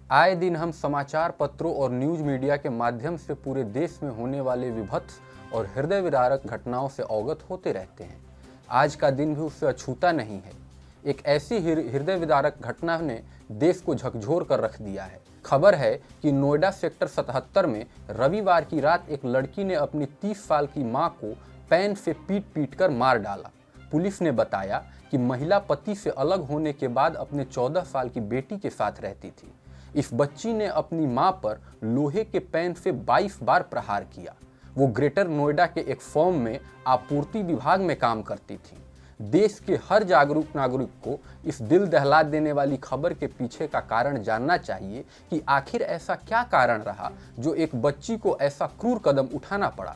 आए दिन हम समाचार पत्रों और न्यूज मीडिया के माध्यम से पूरे देश में होने वाले विभत्स और हृदय विदारक घटनाओं से अवगत होते रहते हैं। आज का दिन भी उससे अछूता नहीं है। एक ऐसी हृदय विदारक घटना ने देश को झकझोर कर रख दिया है। खबर है कि नोएडा सेक्टर 77 में रविवार की रात एक लड़की ने अपनी 30 साल की मां को पेन से पीट कर मार डाला। पुलिस ने बताया कि महिला पति से अलग होने के बाद अपने 14 साल की बेटी के साथ रहती थी। इस बच्ची ने अपनी मां पर लोहे के पेन से 22 बार प्रहार किया। वो ग्रेटर नोएडा के एक फर्म में आपूर्ति विभाग में काम करती थी। देश के हर जागरूक नागरिक को इस दिल दहला देने वाली खबर के पीछे का कारण जानना चाहिए कि आखिर ऐसा क्या कारण रहा जो एक बच्ची को ऐसा क्रूर कदम उठाना पड़ा।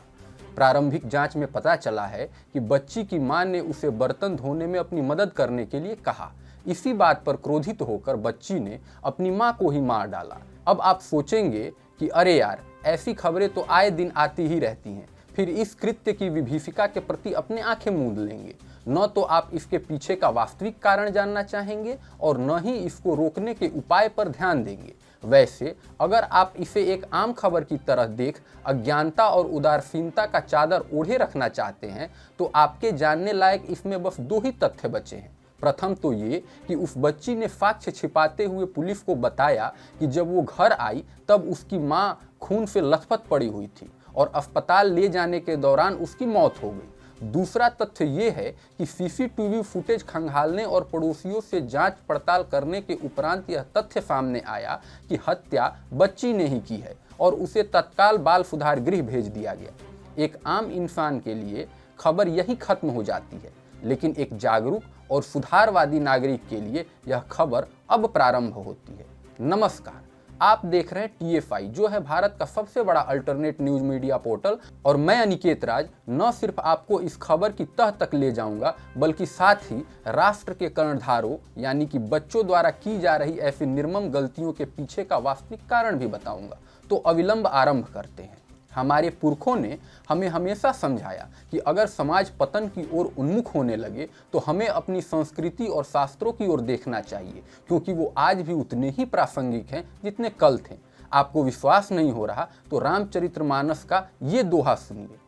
प्रारंभिक जांच में पता चला है कि बच्ची की मां ने उसे बर्तन धोने में अपनी मदद करने के लिए कहा। इसी बात पर क्रोधित होकर बच्ची ने अपनी मां को ही मार डाला। अब आप सोचेंगे कि अरे यार, ऐसी खबरें तो आए दिन आती ही रहती हैं, फिर इस कृत्य की विभीषिका के प्रति अपने आंखें मूंद लेंगे। न तो आप इसके पीछे का वास्तविक कारण जानना चाहेंगे और न ही इसको रोकने के उपाय पर ध्यान देंगे। वैसे अगर आप इसे एक आम खबर की तरह देख अज्ञानता और उदासीनता का चादर ओढ़े रखना चाहते हैं तो आपके जानने लायक इसमें बस 2 ही तथ्य बचे हैं। प्रथम तो ये कि उस बच्ची ने साक्ष्य छिपाते हुए पुलिस को बताया कि जब वो घर आई तब उसकी मां खून से लथपथ पड़ी हुई थी और अस्पताल ले जाने के दौरान उसकी मौत हो गई। दूसरा तथ्य ये है कि सीसीटीवी फुटेज खंगालने और पड़ोसियों से जांच पड़ताल करने के उपरांत यह तथ्य सामने आया कि हत्या बच्ची ने ही की है और उसे तत्काल बाल सुधार गृह भेज दिया गया। एक आम इंसान के लिए खबर यही खत्म हो जाती है, लेकिन एक जागरूक और सुधारवादी नागरिक के लिए यह खबर अब प्रारंभ होती है। नमस्कार, आप देख रहे हैं TFI, जो है भारत का सबसे बड़ा अल्टरनेट न्यूज मीडिया पोर्टल, और मैं अनिकेत राज न सिर्फ आपको इस खबर की तह तक ले जाऊंगा बल्कि साथ ही राष्ट्र के कर्णधारों यानी कि बच्चों द्वारा की जा रही ऐसी निर्मम गलतियों के पीछे का वास्तविक कारण भी बताऊंगा। तो अविलंब आरंभ करते हैं। हमारे पुरखों ने हमें हमेशा समझाया कि अगर समाज पतन की ओर उन्मुख होने लगे तो हमें अपनी संस्कृति और शास्त्रों की ओर देखना चाहिए, क्योंकि वो आज भी उतने ही प्रासंगिक हैं जितने कल थे। आपको विश्वास नहीं हो रहा तो रामचरितमानस का ये दोहा सुनिए।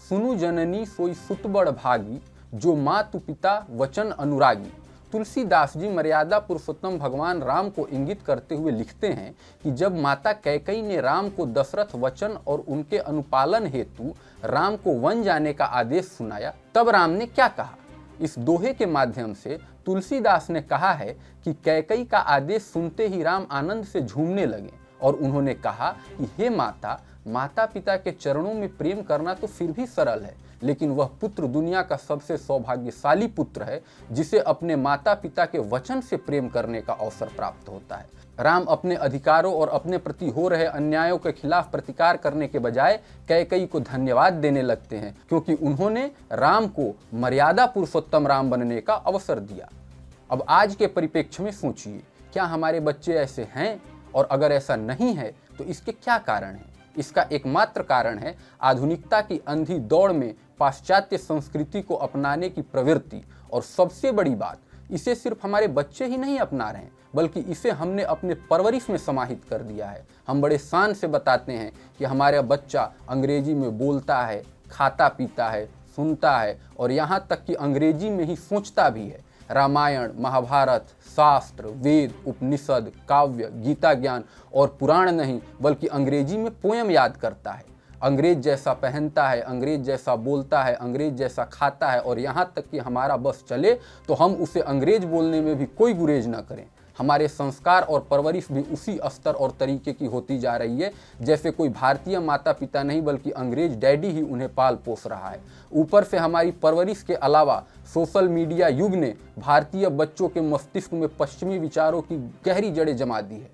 सुनु जननी सोई सुत बड़ भागी, जो मातु पिता वचन अनुरागी। तुलसीदास जी मर्यादा पुरुषोत्तम भगवान राम को इंगित करते हुए लिखते हैं कि जब माता कैकेयी ने राम को दशरथ वचन और उनके अनुपालन हेतु राम को वन जाने का आदेश सुनाया, तब राम ने क्या कहा। इस दोहे के माध्यम से तुलसीदास ने कहा है कि कैकेयी का आदेश सुनते ही राम आनंद से झूमने लगे और उन्होंने कहा कि हे माता, माता पिता के चरणों में प्रेम करना तो फिर भी सरल है, लेकिन वह पुत्र दुनिया का सबसे सौभाग्यशाली पुत्र है जिसे अपने माता पिता के वचन से प्रेम करने का अवसर प्राप्त होता है। राम अपने अधिकारों और अपने प्रति हो रहे अन्यायों के खिलाफ प्रतिकार करने के बजाय कैकेयी को धन्यवाद देने लगते हैं, क्योंकि उन्होंने राम को मर्यादा पुरुषोत्तम राम बनने का अवसर दिया। अब आज के परिप्रेक्ष्य में सोचिए, क्या हमारे बच्चे ऐसे हैं? और अगर ऐसा नहीं है तो इसके क्या कारण हैं? इसका एकमात्र कारण है आधुनिकता की अंधी दौड़ में पाश्चात्य संस्कृति को अपनाने की प्रवृत्ति। और सबसे बड़ी बात, इसे सिर्फ हमारे बच्चे ही नहीं अपना रहे हैं, बल्कि इसे हमने अपने परवरिश में समाहित कर दिया है। हम बड़े शान से बताते हैं कि हमारा बच्चा अंग्रेजी में बोलता है, खाता पीता है, सुनता है और यहाँ तक कि अंग्रेजी में ही सोचता भी है। रामायण, महाभारत, शास्त्र, वेद, उपनिषद, काव्य, गीता ज्ञान और पुराण नहीं बल्कि अंग्रेजी में पोयम याद करता है। अंग्रेज जैसा पहनता है, अंग्रेज जैसा बोलता है, अंग्रेज जैसा खाता है और यहाँ तक कि हमारा बस चले तो हम उसे अंग्रेज बोलने में भी कोई गुरेज न करें। हमारे संस्कार और परवरिश भी उसी स्तर और तरीके की होती जा रही है जैसे कोई भारतीय माता पिता नहीं बल्कि अंग्रेज डैडी ही उन्हें पाल पोस रहा है। ऊपर से हमारी परवरिश के अलावा सोशल मीडिया युग ने भारतीय बच्चों के मस्तिष्क में पश्चिमी विचारों की गहरी जड़ें जमा दी है।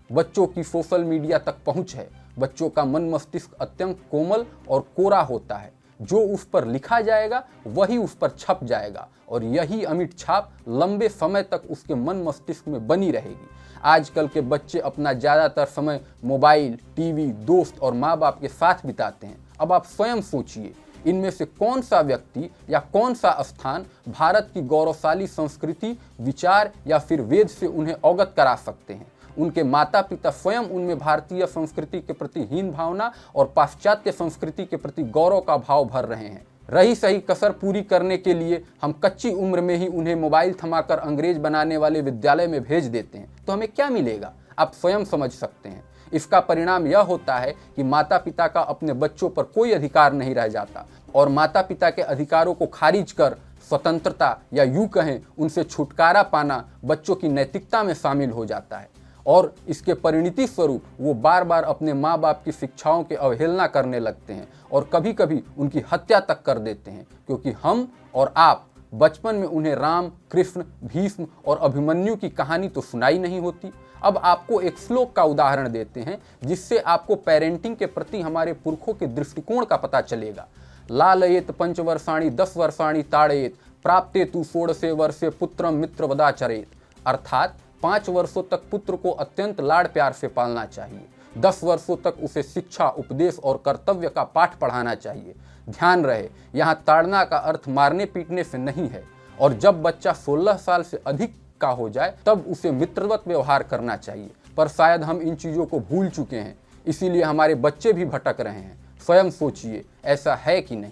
बच्चों की सोशल मीडिया तक पहुंच है। बच्चों का मन मस्तिष्क अत्यंत कोमल और कोरा होता है। जो उस पर लिखा जाएगा वही उस पर छप जाएगा और यही अमिट छाप लंबे समय तक उसके मन मस्तिष्क में बनी रहेगी। आजकल के बच्चे अपना ज़्यादातर समय मोबाइल, टीवी, दोस्त और माँ बाप के साथ बिताते हैं। अब आप स्वयं सोचिए, इनमें से कौन सा व्यक्ति या कौन सा स्थान भारत की गौरवशाली संस्कृति, विचार या फिर वेद से उन्हें अवगत करा सकते हैं। उनके माता पिता स्वयं उनमें भारतीय संस्कृति के प्रति हीन भावना और पाश्चात्य संस्कृति के प्रति गौरव का भाव भर रहे हैं। रही सही कसर पूरी करने के लिए हम कच्ची उम्र में ही उन्हें मोबाइल थमाकर अंग्रेज बनाने वाले विद्यालय में भेज देते हैं तो हमें क्या मिलेगा, आप स्वयं समझ सकते हैं। इसका परिणाम यह होता है कि माता पिता का अपने बच्चों पर कोई अधिकार नहीं रह जाता और माता पिता के अधिकारों को खारिज कर स्वतंत्रता या यूं कहें उनसे छुटकारा पाना बच्चों की नैतिकता में शामिल हो जाता है और इसके परिणति स्वरूप वो बार बार अपने माँ बाप की शिक्षाओं की अवहेलना करने लगते हैं और कभी कभी उनकी हत्या तक कर देते हैं, क्योंकि हम और आप बचपन में उन्हें राम, कृष्ण, भीष्म और अभिमन्यु की कहानी तो सुनाई नहीं होती। अब आपको एक श्लोक का उदाहरण देते हैं जिससे आपको पेरेंटिंग के प्रति हमारे पुरखों के दृष्टिकोण का पता चलेगा। लालयेत पंचवर्षाणि 10 वर्षाणि ताड़येत प्राप्ते तु षोडशे वर्षे पुत्रम मित्र वदाचरेत, अर्थात 5 वर्षों तक पुत्र को अत्यंत लाड़ प्यार से पालना चाहिए, 10 वर्षों तक उसे शिक्षा, उपदेश और कर्तव्य का पाठ पढ़ाना चाहिए। ध्यान रहे, यहाँ ताड़ना का अर्थ मारने पीटने से नहीं है और जब बच्चा 16 साल से अधिक का हो जाए तब उसे मित्रवत व्यवहार करना चाहिए। पर शायद हम इन चीज़ों को भूल चुके हैं, इसीलिए हमारे बच्चे भी भटक रहे हैं। स्वयं सोचिए, ऐसा है कि नहीं।